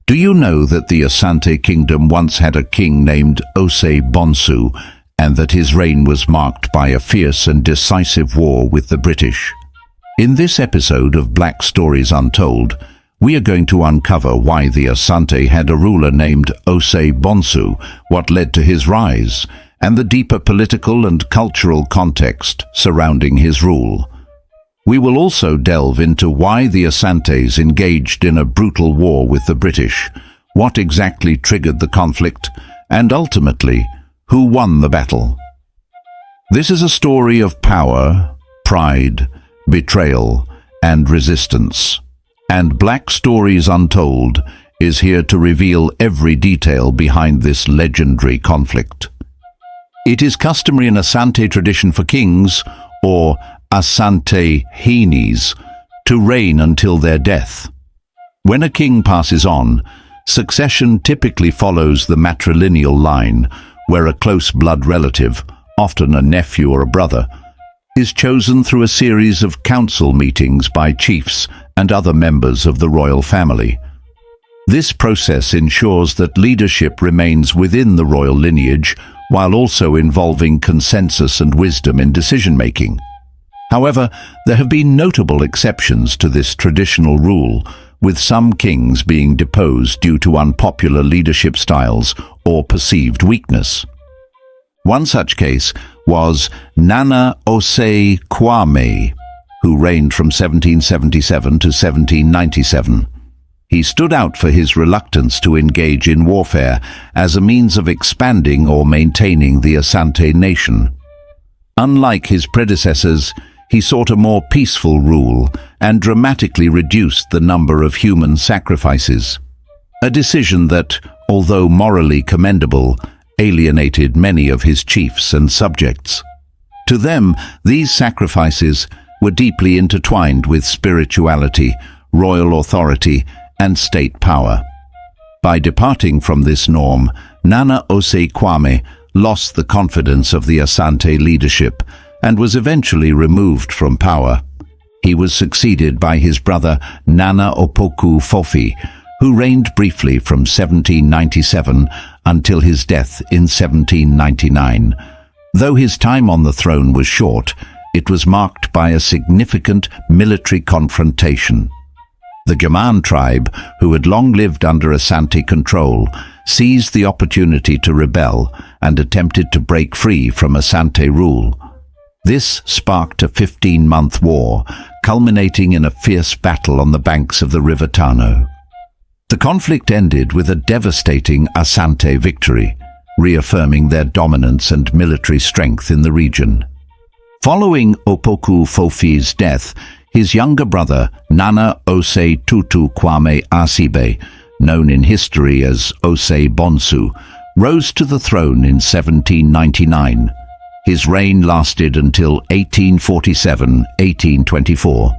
Do you know that the Asante Kingdom once had a king named Osei Bonsu, and that his reign was marked by a fierce and decisive war with the British? In this episode of Black Stories Untold, we are going to uncover why the Asante had a ruler named Osei Bonsu, what led to his rise, and the deeper political and cultural context surrounding his rule. We will also delve into why the Asantes engaged in a brutal war with the British, what exactly triggered the conflict, and ultimately, who won the battle. This is a story of power, pride, betrayal, and resistance. And Black Stories Untold is here to reveal every detail behind this legendary conflict. It is customary in Asante tradition for kings, or Asante Heinis, to reign until their death. When a king passes on, succession typically follows the matrilineal line, where a close blood relative, often a nephew or a brother, is chosen through a series of council meetings by chiefs and other members of the royal family. This process ensures that leadership remains within the royal lineage, while also involving consensus and wisdom in decision-making. However, there have been notable exceptions to this traditional rule, with some kings being deposed due to unpopular leadership styles or perceived weakness. One such case was Nana Osei Kwame, who reigned from 1777 to 1797. He stood out for his reluctance to engage in warfare as a means of expanding or maintaining the Asante nation. Unlike his predecessors, he sought a more peaceful rule and dramatically reduced the number of human sacrifices, a decision that, although morally commendable, alienated many of his chiefs and subjects. To them, these sacrifices were deeply intertwined with spirituality, royal authority, and state power. By departing from this norm, Nana Osei Kwame lost the confidence of the Asante leadership and was eventually removed from power. He was succeeded by his brother Nana Opoku Fofi, who reigned briefly from 1797 until his death in 1799. Though his time on the throne was short, it was marked by a significant military confrontation. The Gaman tribe, who had long lived under Asante control, seized the opportunity to rebel and attempted to break free from Asante rule. This sparked a 15-month war, culminating in a fierce battle on the banks of the River Tano. The conflict ended with a devastating Asante victory, reaffirming their dominance and military strength in the region. Following Opoku Fofi's death, his younger brother, Nana Osei Tutu Kwame Asibe, known in history as Osei Bonsu, rose to the throne in 1799. His reign lasted until 1847-1824.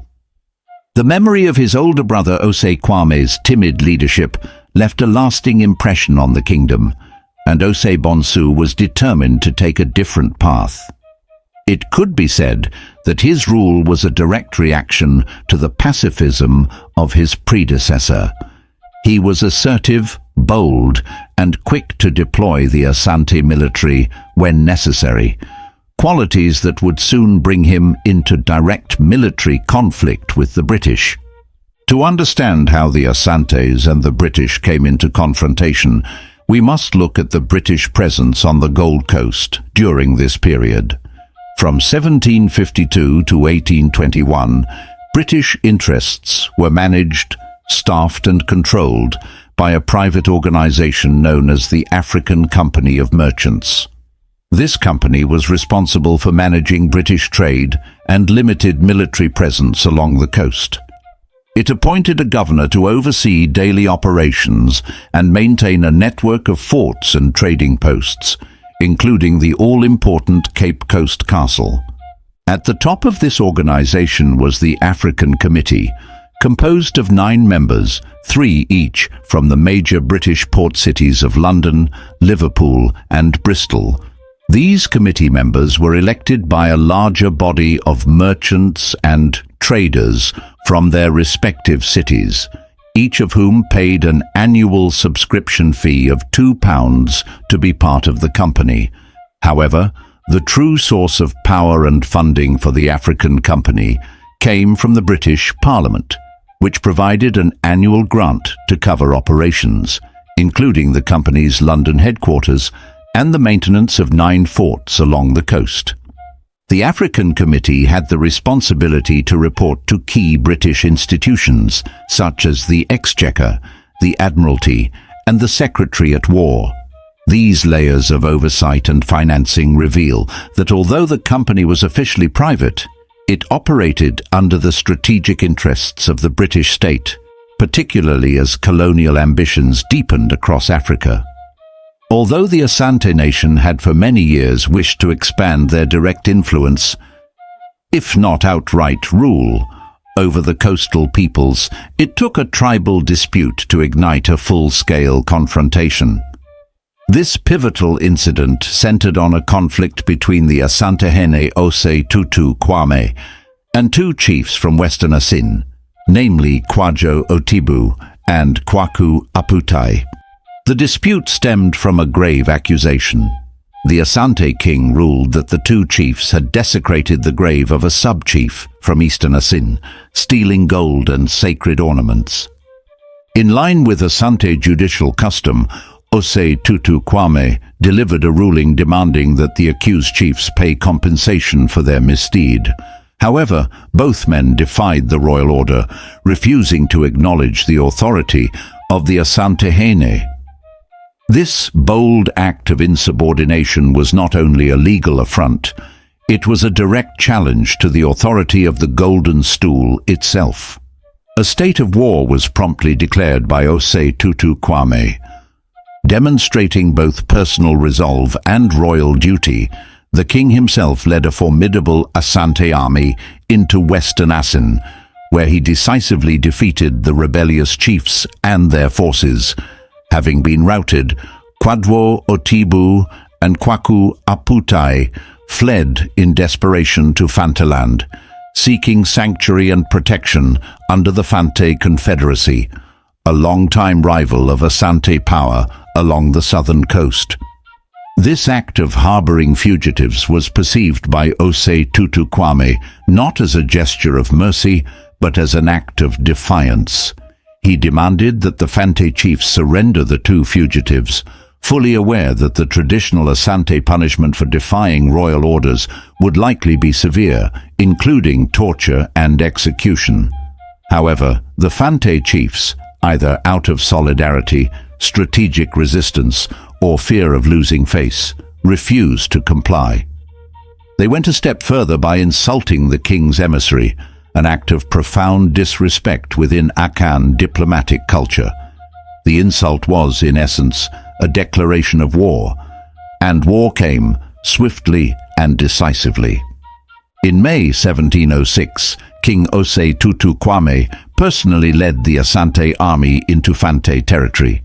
The memory of his older brother Osei Kwame's timid leadership left a lasting impression on the kingdom, and Osei Bonsu was determined to take a different path. It could be said that his rule was a direct reaction to the pacifism of his predecessor. He was assertive, bold, and quick to deploy the Asante military when necessary, qualities that would soon bring him into direct military conflict with the British. To understand how the Asantes and the British came into confrontation, we must look at the British presence on the Gold Coast during this period. From 1752 to 1821, British interests were managed, staffed and controlled by a private organization known as the African Company of Merchants. This company was responsible for managing British trade and limited military presence along the coast. It appointed a governor to oversee daily operations and maintain a network of forts and trading posts, including the all-important Cape Coast Castle. At the top of this organization was the African Committee, composed of 9 members, 3 each from the major British port cities of London, Liverpool, and Bristol. These committee members were elected by a larger body of merchants and traders from their respective cities. each of whom paid an annual subscription fee of £2 to be part of the company. However, the true source of power and funding for the African company came from the British Parliament, which provided an annual grant to cover operations, including the company's London headquarters and the maintenance of 9 forts along the coast. The African Committee had the responsibility to report to key British institutions such as the Exchequer, the Admiralty, and the Secretary at War. These layers of oversight and financing reveal that although the company was officially private, it operated under the strategic interests of the British state, particularly as colonial ambitions deepened across Africa. Although the Asante nation had for many years wished to expand their direct influence, if not outright rule, over the coastal peoples, it took a tribal dispute to ignite a full-scale confrontation. This pivotal incident centered on a conflict between the Asantehene Osei Tutu Kwame and 2 chiefs from Western Asin, namely Kwajo Otibu and Kwaku Aputai. The dispute stemmed from a grave accusation. The Asante king ruled that the 2 chiefs had desecrated the grave of a sub-chief from Eastern Asin, stealing gold and sacred ornaments. In line with Asante judicial custom, Osei Tutu Kwame delivered a ruling demanding that the accused chiefs pay compensation for their misdeed. However, both men defied the royal order, refusing to acknowledge the authority of the Asantehene. This bold act of insubordination was not only a legal affront, it was a direct challenge to the authority of the Golden Stool itself. A state of war was promptly declared by Osei Tutu Kwame. Demonstrating both personal resolve and royal duty, the king himself led a formidable Asante army into Western Asin, where he decisively defeated the rebellious chiefs and their forces. Having been routed, Kwadwo Otibu and Kwaku Aputai fled in desperation to Fantaland, seeking sanctuary and protection under the Fante Confederacy, a long-time rival of Asante power along the southern coast. This act of harboring fugitives was perceived by Osei Tutu Kwame not as a gesture of mercy, but as an act of defiance. He demanded that the Fante chiefs surrender the 2 fugitives, fully aware that the traditional Asante punishment for defying royal orders would likely be severe, including torture and execution. However, the Fante chiefs, either out of solidarity, strategic resistance, or fear of losing face, refused to comply. They went a step further by insulting the king's emissary, an act of profound disrespect within Akan diplomatic culture. The insult was, in essence, a declaration of war, and war came swiftly and decisively. In May 1706, King Osei Tutu Kwame personally led the Asante army into Fante territory.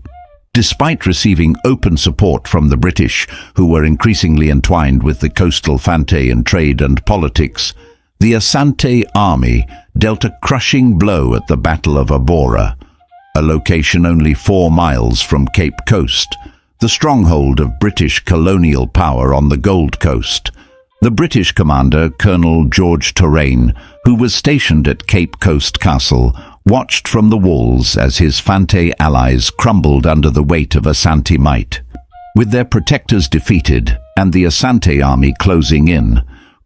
Despite receiving open support from the British, who were increasingly entwined with the coastal Fante in trade and politics, the Asante army dealt a crushing blow at the Battle of Abora, a location only 4 miles from Cape Coast, the stronghold of British colonial power on the Gold Coast. The British commander, Colonel George Torraine, who was stationed at Cape Coast Castle, watched from the walls as his Fante allies crumbled under the weight of Asante might. With their protectors defeated and the Asante army closing in,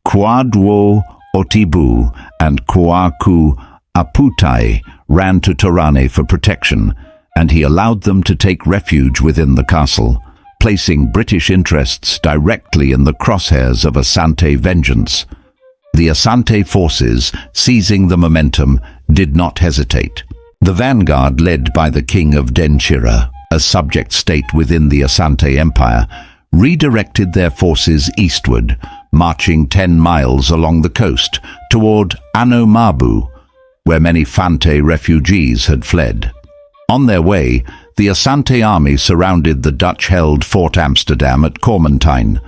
Kwadwo Otibu and Kwaku Aputai ran to Torane for protection, and he allowed them to take refuge within the castle, placing British interests directly in the crosshairs of Asante vengeance. The Asante forces, seizing the momentum, did not hesitate. The vanguard, led by the king of Denchira, a subject state within the Asante Empire, redirected their forces eastward, marching 10 miles along the coast toward Anomabu, where many Fante refugees had fled. On their way, the Asante army surrounded the Dutch-held Fort Amsterdam at Cormontine.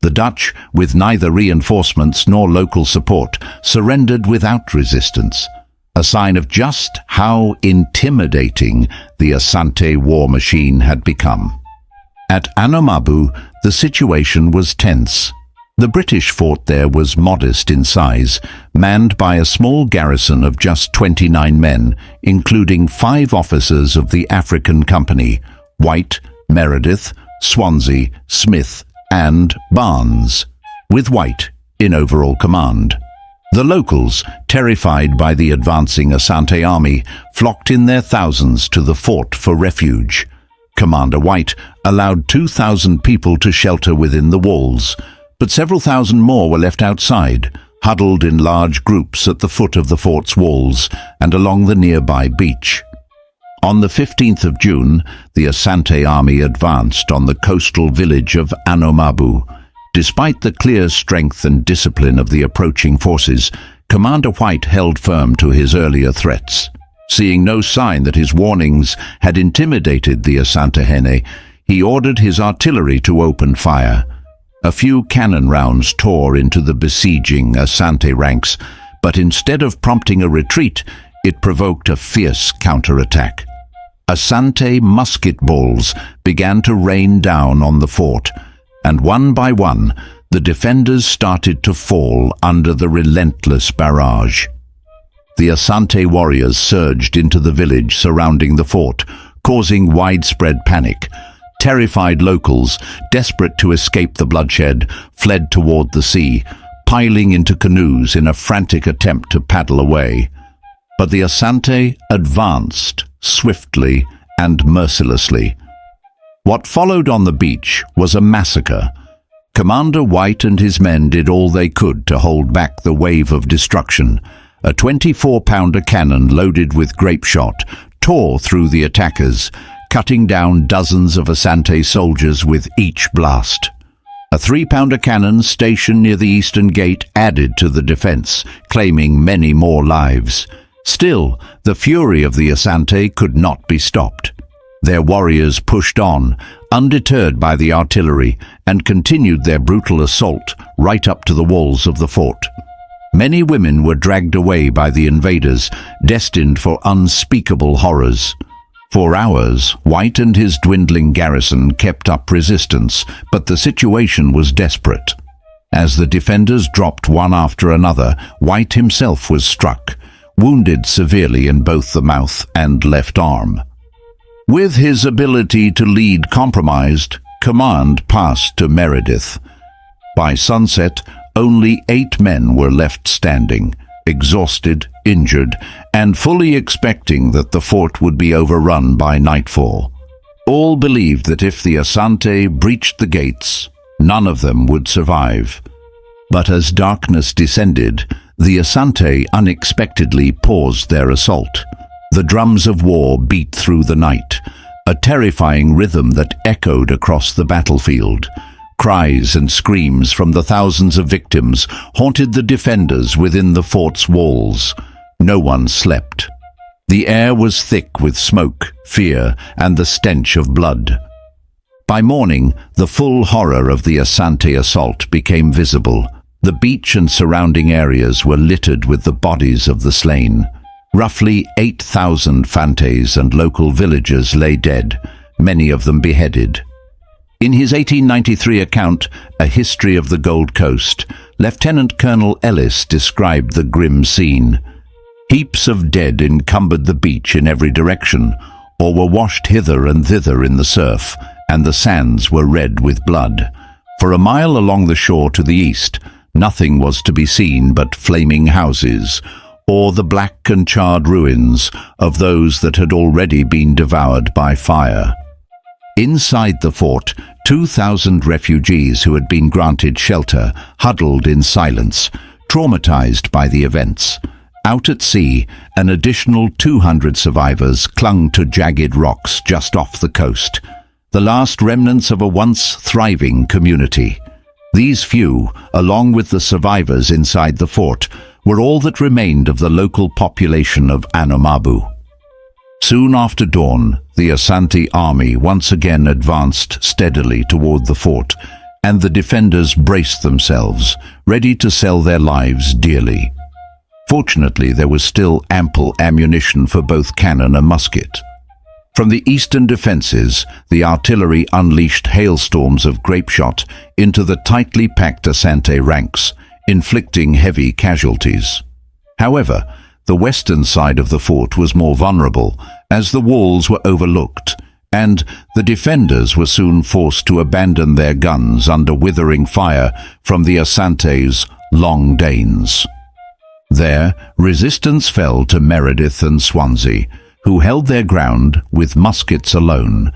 The Dutch, with neither reinforcements nor local support, surrendered without resistance. a sign of just how intimidating the Asante war machine had become. At Anomabu, the situation was tense. The British fort there was modest in size, manned by a small garrison of just 29 men, including 5 officers of the African Company: White, Meredith, Swansea, Smith, and Barnes, with White in overall command. The locals, terrified by the advancing Asante army, flocked in their thousands to the fort for refuge. Commander White allowed 2,000 people to shelter within the walls, but several thousand more were left outside, huddled in large groups at the foot of the fort's walls and along the nearby beach. On the 15th of June, the Asante army advanced on the coastal village of Anomabu. Despite the clear strength and discipline of the approaching forces, Commander White held firm to his earlier threats. Seeing no sign that his warnings had intimidated the Asantehene, he ordered his artillery to open fire. A few cannon rounds tore into the besieging Asante ranks, but instead of prompting a retreat, it provoked a fierce counterattack. Asante musket balls began to rain down on the fort, and one by one, the defenders started to fall under the relentless barrage. The Asante warriors surged into the village surrounding the fort, causing widespread panic. Terrified locals, desperate to escape the bloodshed, fled toward the sea, piling into canoes in a frantic attempt to paddle away. But the Asante advanced swiftly and mercilessly. What followed on the beach was a massacre. Commander White and his men did all they could to hold back the wave of destruction. A 24-pounder cannon loaded with grape shot tore through the attackers, cutting down dozens of Asante soldiers with each blast. A 3-pounder cannon stationed near the eastern gate added to the defense, claiming many more lives. Still, the fury of the Asante could not be stopped. Their warriors pushed on, undeterred by the artillery, and continued their brutal assault right up to the walls of the fort. Many women were dragged away by the invaders, destined for unspeakable horrors. For hours, White and his dwindling garrison kept up resistance, but the situation was desperate. As the defenders dropped one after another, White himself was struck, wounded severely in both the mouth and left arm. With his ability to lead compromised, command passed to Meredith. By sunset, only 8 men were left standing, exhausted, injured, and fully expecting that the fort would be overrun by nightfall. All believed that if the Asante breached the gates, none of them would survive. But as darkness descended, the Asante unexpectedly paused their assault. The drums of war beat through the night, a terrifying rhythm that echoed across the battlefield. Cries and screams from the thousands of victims haunted the defenders within the fort's walls. No one slept. The air was thick with smoke, fear, and the stench of blood. By morning, the full horror of the Asante assault became visible. The beach and surrounding areas were littered with the bodies of the slain. Roughly 8,000 Fantes and local villagers lay dead, many of them beheaded. In his 1893 account, A History of the Gold Coast, Lieutenant Colonel Ellis described the grim scene. Heaps of dead encumbered the beach in every direction, or were washed hither and thither in the surf, and the sands were red with blood. For a mile along the shore to the east, nothing was to be seen but flaming houses, or the black and charred ruins of those that had already been devoured by fire. Inside the fort, 2,000 refugees who had been granted shelter huddled in silence, traumatized by the events. Out at sea, an additional 200 survivors clung to jagged rocks just off the coast, the last remnants of a once thriving community. These few, along with the survivors inside the fort, were all that remained of the local population of Anomabu. Soon after dawn, the Asante army once again advanced steadily toward the fort, and the defenders braced themselves, ready to sell their lives dearly. Fortunately, there was still ample ammunition for both cannon and musket. From the eastern defences, the artillery unleashed hailstorms of grapeshot into the tightly packed Asante ranks, inflicting heavy casualties. However, the western side of the fort was more vulnerable, as the walls were overlooked, and the defenders were soon forced to abandon their guns under withering fire from the Asante's Long Danes. There, resistance fell to Meredith and Swansea, who held their ground with muskets alone.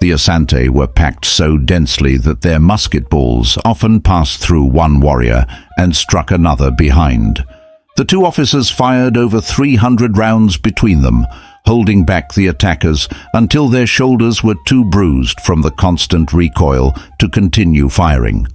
The Asante were packed so densely that their musket balls often passed through one warrior and struck another behind. The two officers fired over 300 rounds between them, holding back the attackers until their shoulders were too bruised from the constant recoil to continue firing.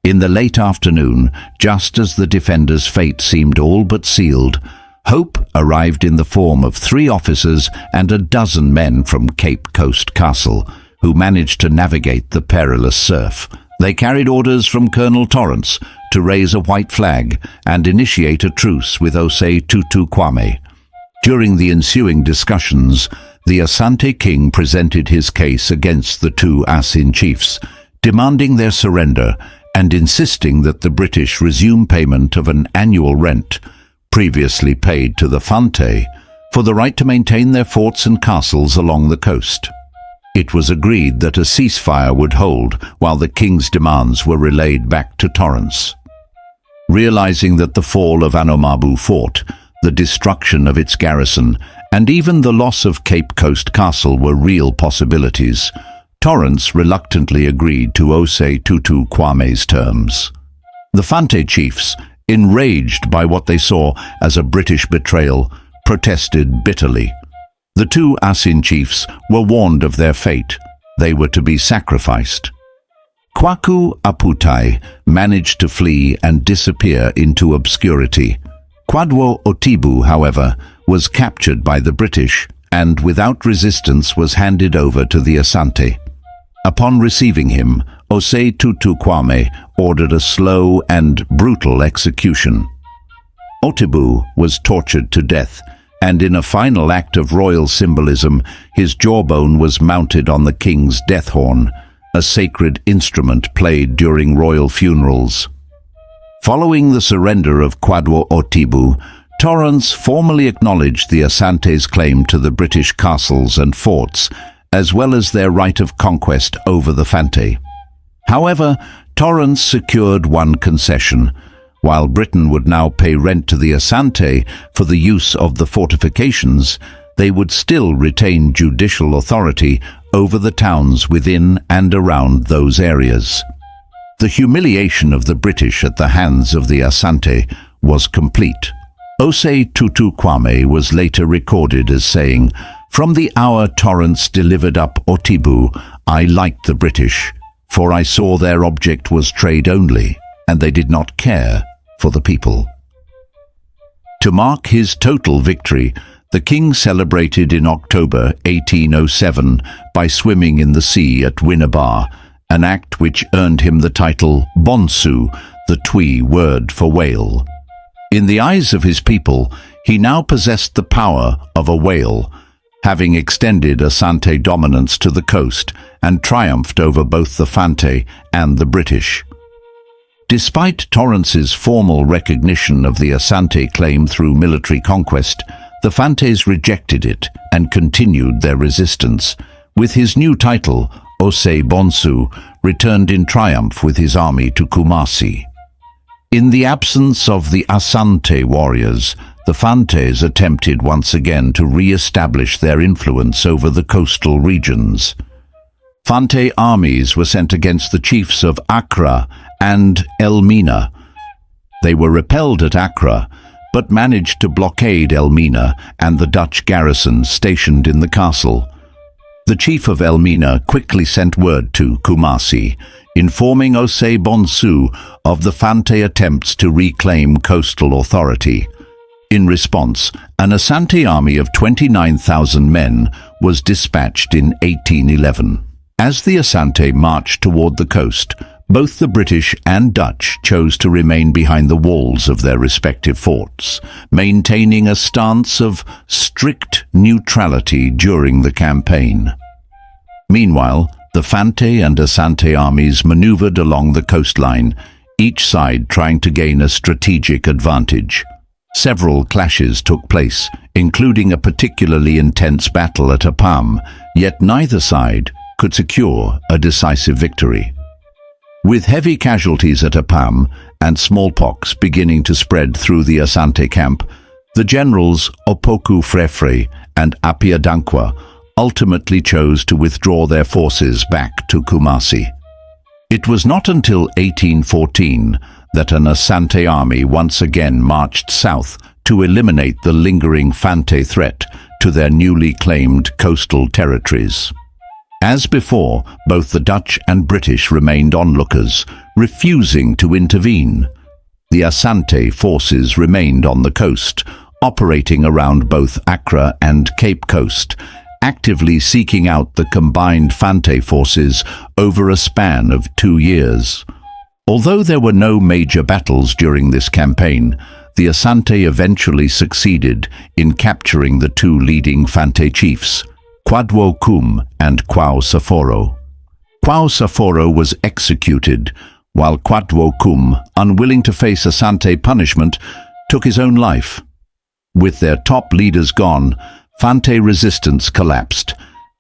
In the late afternoon, just as the defenders' fate seemed all but sealed, hope arrived in the form of 3 officers and a dozen men from Cape Coast Castle, who managed to navigate the perilous surf. They carried orders from Colonel Torrance to raise a white flag and initiate a truce with Osei Kwame. During the ensuing discussions, the Asante king presented his case against the 2 Asin chiefs, demanding their surrender and insisting that the British resume payment of an annual rent previously paid to the Fante for the right to maintain their forts and castles along the coast. It was agreed that a ceasefire would hold while the king's demands were relayed back to Torrance. Realizing that the fall of Anomabu fort, the destruction of its garrison, and even the loss of Cape Coast Castle were real possibilities, Torrance reluctantly agreed to Osei Kwame's terms. The Fante chiefs, enraged by what they saw as a British betrayal, protested bitterly. The 2 Asin chiefs were warned of their fate. They were to be sacrificed. Kwaku Aputai managed to flee and disappear into obscurity. Kwadwo Otibu, however, was captured by the British and without resistance was handed over to the Asante. Upon receiving him, Osei Kwame ordered a slow and brutal execution. Otibu was tortured to death, and in a final act of royal symbolism, his jawbone was mounted on the king's death horn, a sacred instrument played during royal funerals. Following the surrender of Kwadwo Otibu, Torrance formally acknowledged the Asante's claim to the British castles and forts, as well as their right of conquest over the Fante. However, Torrance secured one concession. While Britain would now pay rent to the Asante for the use of the fortifications, they would still retain judicial authority over the towns within and around those areas. The humiliation of the British at the hands of the Asante was complete. Osei Kwame was later recorded as saying, "From the hour Torrance delivered up Otibu, I liked the British, for I saw their object was trade only, and they did not care for the people." To mark his total victory, the king celebrated in October 1807 by swimming in the sea at Winneba, an act which earned him the title Bonsu, the Twi word for whale. In the eyes of his people, he now possessed the power of a whale, having extended Asante dominance to the coast and triumphed over both the Fante and the British. Despite Torrance's formal recognition of the Asante claim through military conquest, the Fantes rejected it and continued their resistance, with his new title, Osei Bonsu, returned in triumph with his army to Kumasi. In the absence of the Asante warriors, the Fantes attempted once again to re-establish their influence over the coastal regions. Fante armies were sent against the chiefs of Accra and Elmina. They were repelled at Accra, but managed to blockade Elmina and the Dutch garrison stationed in the castle. The chief of Elmina quickly sent word to Kumasi, informing Osei Bonsu of the Fante attempts to reclaim coastal authority. In response, an Asante army of 29,000 men was dispatched in 1811. As the Asante marched toward the coast, Both the British and Dutch chose to remain behind the walls of their respective forts, maintaining a stance of strict neutrality during the campaign. Meanwhile, the Fante and Asante armies maneuvered along the coastline, each side trying to gain a strategic advantage. Several clashes took place, including a particularly intense battle at Apam, yet neither side could secure a decisive victory. With heavy casualties at Apam and smallpox beginning to spread through the Asante camp, the generals Opoku Frefre and Apia Dankwa ultimately chose to withdraw their forces back to Kumasi. It was not until 1814 that an Asante army once again marched south to eliminate the lingering Fante threat to their newly claimed coastal territories. As before, both the Dutch and British remained onlookers, refusing to intervene. The Asante forces remained on the coast, operating around both Accra and Cape Coast, actively seeking out the combined Fante forces over a span of 2 years. Although there were no major battles during this campaign, the Asante eventually succeeded in capturing the two leading Fante chiefs, Kwadwo Kum and Kwao Saforo. Kwao Saforo was executed, while Kwadwo Kum, unwilling to face Asante punishment, took his own life. With their top leaders gone, Fante resistance collapsed,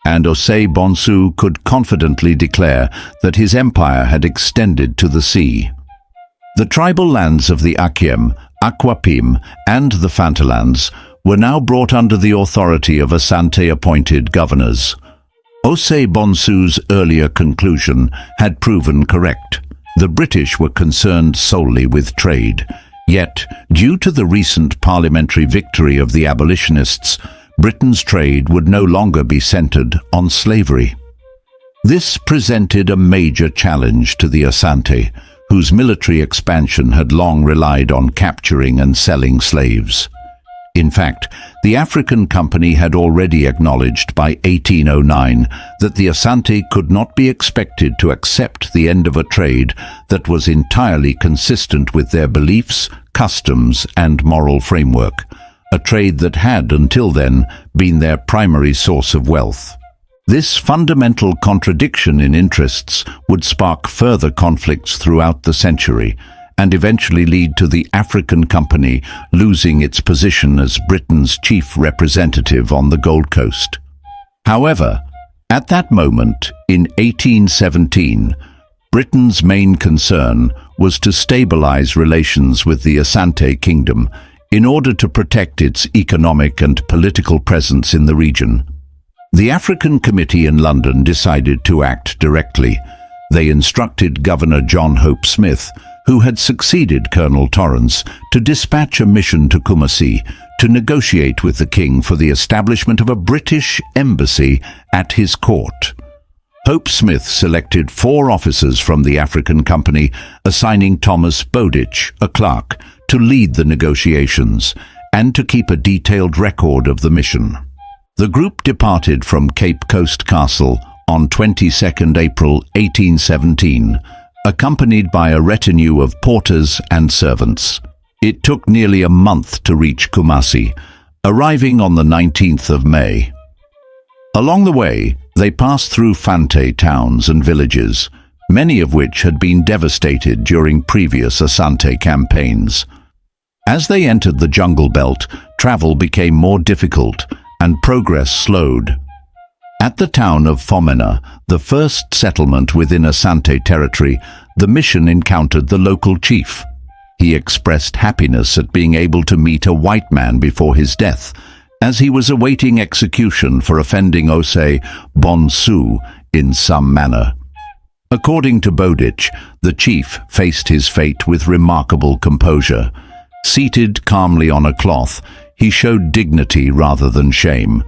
and Osei Bonsu could confidently declare that his empire had extended to the sea. The tribal lands of the Akiem, Akwapim, and the Fantalands were now brought under the authority of Asante-appointed governors. Osei Bonsu's earlier conclusion had proven correct. The British were concerned solely with trade. Yet, due to the recent parliamentary victory of the abolitionists, Britain's trade would no longer be centered on slavery. This presented a major challenge to the Asante, whose military expansion had long relied on capturing and selling slaves. In fact, the African Company had already acknowledged by 1809 that the Asante could not be expected to accept the end of a trade that was entirely consistent with their beliefs, customs, and moral framework, a trade that had, until then, been their primary source of wealth. This fundamental contradiction in interests would spark further conflicts throughout the century, and eventually lead to the African Company losing its position as Britain's chief representative on the Gold Coast. However, at that moment, in 1817, Britain's main concern was to stabilize relations with the Asante Kingdom in order to protect its economic and political presence in the region. The African Committee in London decided to act directly. They instructed Governor John Hope Smith, who had succeeded Colonel Torrance, to dispatch a mission to Kumasi to negotiate with the king for the establishment of a British embassy at his court. Hope Smith selected 4 officers from the African Company, assigning Thomas Bowditch, a clerk, to lead the negotiations and to keep a detailed record of the mission. The group departed from Cape Coast Castle on 22nd April 1817, accompanied by a retinue of porters and servants. It took nearly a month to reach Kumasi, arriving on the 19th of May. Along the way, they passed through Fante towns and villages, many of which had been devastated during previous Asante campaigns. As they entered the jungle belt, travel became more difficult and progress slowed. At the town of Fomena, the first settlement within Asante territory, the mission encountered the local chief. He expressed happiness at being able to meet a white man before his death, as he was awaiting execution for offending Osei Bonsu in some manner. According to Bowditch, the chief faced his fate with remarkable composure. Seated calmly on a cloth, he showed dignity rather than shame.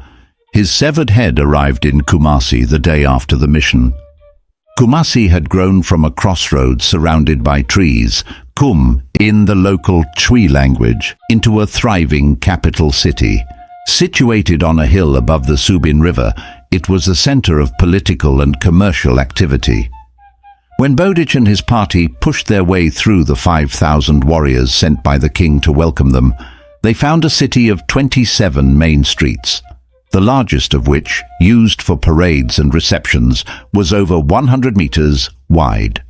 His severed head arrived in Kumasi the day after the mission. Kumasi had grown from a crossroads surrounded by trees, Kum in the local Twi language, into a thriving capital city. Situated on a hill above the Subin River, it was a center of political and commercial activity. When Bowditch and his party pushed their way through the 5,000 warriors sent by the king to welcome them, they found a city of 27 main streets, the largest of which, used for parades and receptions, was over 100 meters wide.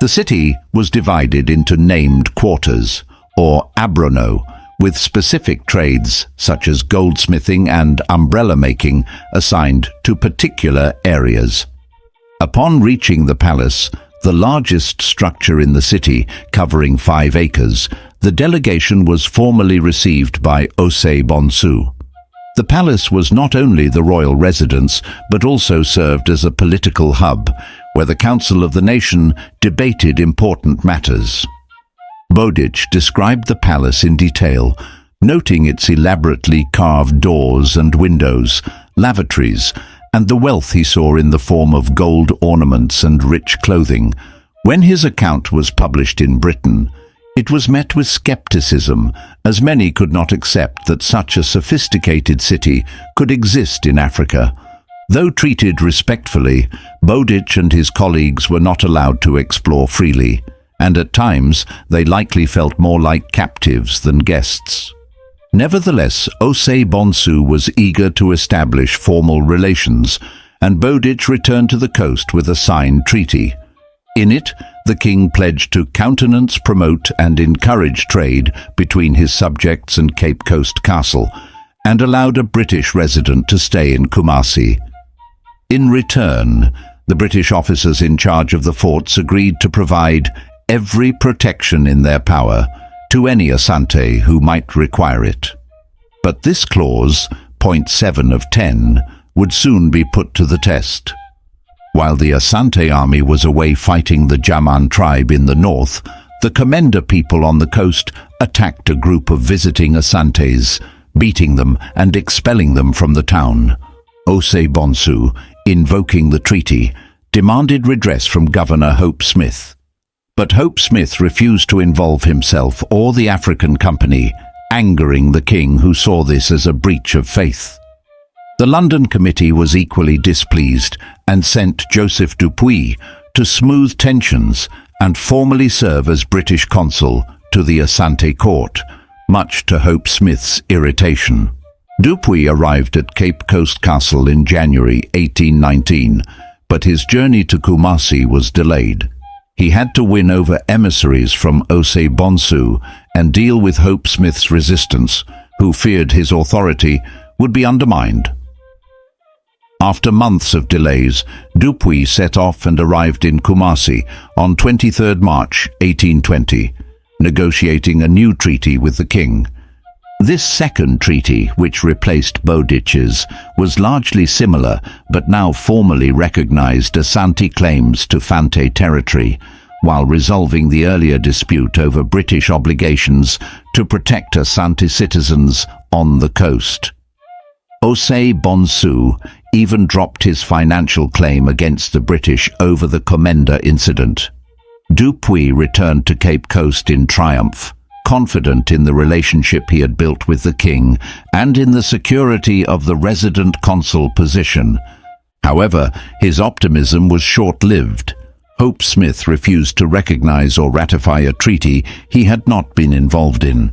The city was divided into named quarters, or abrono, with specific trades such as goldsmithing and umbrella making assigned to particular areas. Upon reaching the palace, the largest structure in the city, covering 5 acres, the delegation was formally received by Osei Bonsu. The palace was not only the royal residence, but also served as a political hub, where the Council of the Nation debated important matters. Bowditch described the palace in detail, noting its elaborately carved doors and windows, lavatories, and the wealth he saw in the form of gold ornaments and rich clothing. When his account was published in Britain, it was met with skepticism, as many could not accept that such a sophisticated city could exist in Africa. Though treated respectfully, Bowditch and his colleagues were not allowed to explore freely, and at times they likely felt more like captives than guests. Nevertheless, Osei Bonsu was eager to establish formal relations, and Bowditch returned to the coast with a signed treaty. In it, the king pledged to countenance, promote, and encourage trade between his subjects and Cape Coast Castle, and allowed a British resident to stay in Kumasi. In return, the British officers in charge of the forts agreed to provide every protection in their power to any Asante who might require it. But this clause, point 7 of 10, would soon be put to the test. While the Asante army was away fighting the Jaman tribe in the north, the Komenda people on the coast attacked a group of visiting Asantes, beating them and expelling them from the town. Osei Bonsu, invoking the treaty, demanded redress from Governor Hope Smith. But Hope Smith refused to involve himself or the African Company, angering the king, who saw this as a breach of faith. The London Committee was equally displeased and sent Joseph Dupuy to smooth tensions and formally serve as British consul to the Asante court, much to Hope Smith's irritation. Dupuy arrived at Cape Coast Castle in January 1819, but his journey to Kumasi was delayed. He had to win over emissaries from Osei Bonsu and deal with Hope Smith's resistance, who feared his authority would be undermined. After months of delays, Dupuy set off and arrived in Kumasi on 23 March 1820, negotiating a new treaty with the king. This second treaty, which replaced Bowditch's, was largely similar, but now formally recognized Asante claims to Fante territory, while resolving the earlier dispute over British obligations to protect Asante citizens on the coast. Osei Bonsu even dropped his financial claim against the British over the Komenda incident. Dupuy returned to Cape Coast in triumph, confident in the relationship he had built with the king and in the security of the resident consul position. However, his optimism was short-lived. Hope Smith refused to recognize or ratify a treaty he had not been involved in.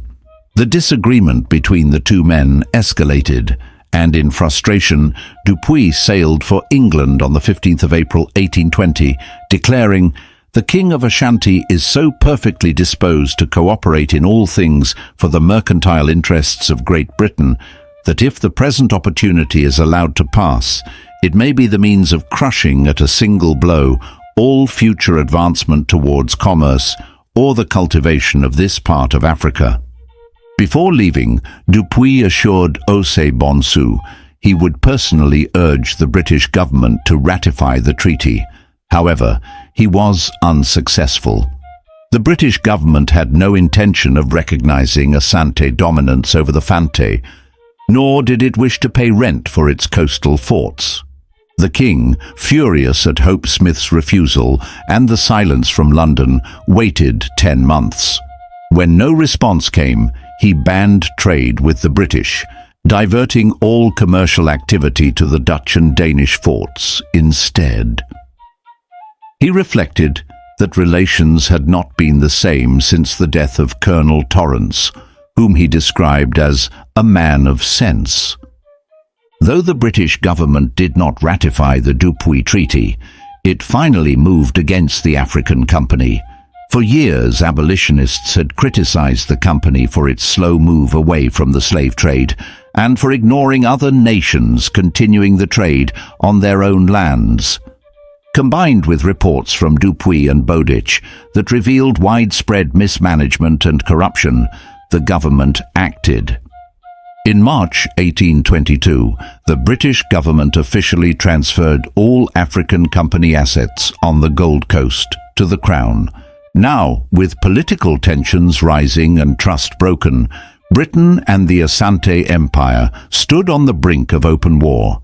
The disagreement between the two men escalated, and in frustration, Dupuy sailed for England on the 15th of April 1820, declaring, "The King of Ashanti is so perfectly disposed to cooperate in all things for the mercantile interests of Great Britain that if the present opportunity is allowed to pass, it may be the means of crushing at a single blow all future advancement towards commerce or the cultivation of this part of Africa." Before leaving, Dupuy assured Osei Bonsu he would personally urge the British government to ratify the treaty. However, he was unsuccessful. The British government had no intention of recognizing Asante dominance over the Fante, nor did it wish to pay rent for its coastal forts. The king, furious at Hope Smith's refusal and the silence from London, waited 10 months. When no response came, he banned trade with the British, diverting all commercial activity to the Dutch and Danish forts instead. He reflected that relations had not been the same since the death of Colonel Torrance, whom he described as a man of sense. Though the British government did not ratify the Dupuy Treaty, it finally moved against the African Company. For years, abolitionists had criticized the company for its slow move away from the slave trade and for ignoring other nations continuing the trade on their own lands. Combined with reports from Dupuy and Bowditch that revealed widespread mismanagement and corruption, the government acted. In March 1822, the British government officially transferred all African Company assets on the Gold Coast to the Crown. Now, with political tensions rising and trust broken, Britain and the Asante Empire stood on the brink of open war.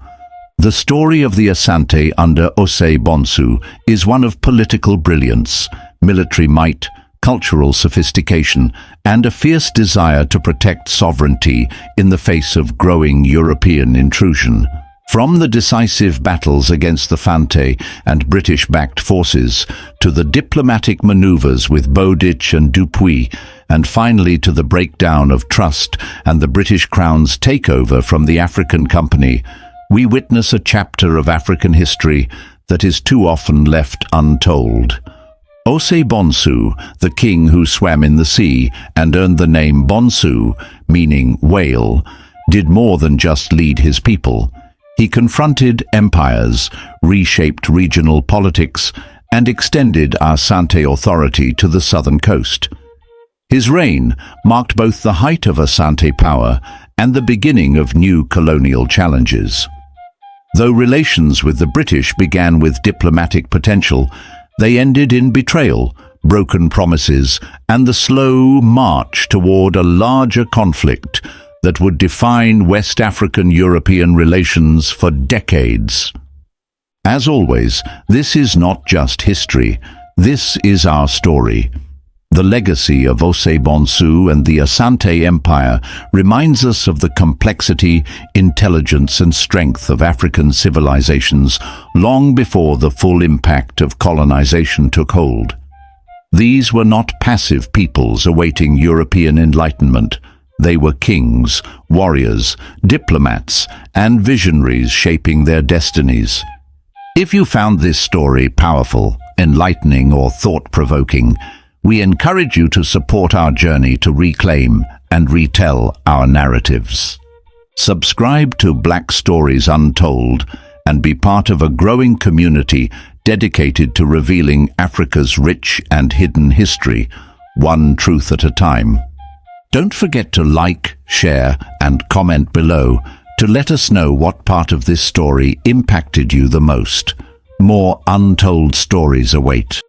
The story of the Asante under Osei Bonsu is one of political brilliance, military might, cultural sophistication, and a fierce desire to protect sovereignty in the face of growing European intrusion. From the decisive battles against the Fante and British-backed forces, to the diplomatic maneuvers with Bowditch and Dupuy, and finally to the breakdown of trust and the British Crown's takeover from the African Company, we witness a chapter of African history that is too often left untold. Osei Bonsu, the king who swam in the sea and earned the name Bonsu, meaning whale, did more than just lead his people. He confronted empires, reshaped regional politics, and extended Asante authority to the southern coast. His reign marked both the height of Asante power and the beginning of new colonial challenges. Though relations with the British began with diplomatic potential, they ended in betrayal, broken promises, and the slow march toward a larger conflict that would define West African-European relations for decades. As always, this is not just history, this is our story. The legacy of Osei Bonsu and the Asante Empire reminds us of the complexity, intelligence and strength of African civilizations long before the full impact of colonization took hold. These were not passive peoples awaiting European enlightenment. They were kings, warriors, diplomats, and visionaries shaping their destinies. If you found this story powerful, enlightening, or thought-provoking, we encourage you to support our journey to reclaim and retell our narratives. Subscribe to Black Stories Untold and be part of a growing community dedicated to revealing Africa's rich and hidden history, one truth at a time. Don't forget to like, share, and comment below to let us know what part of this story impacted you the most. More untold stories await.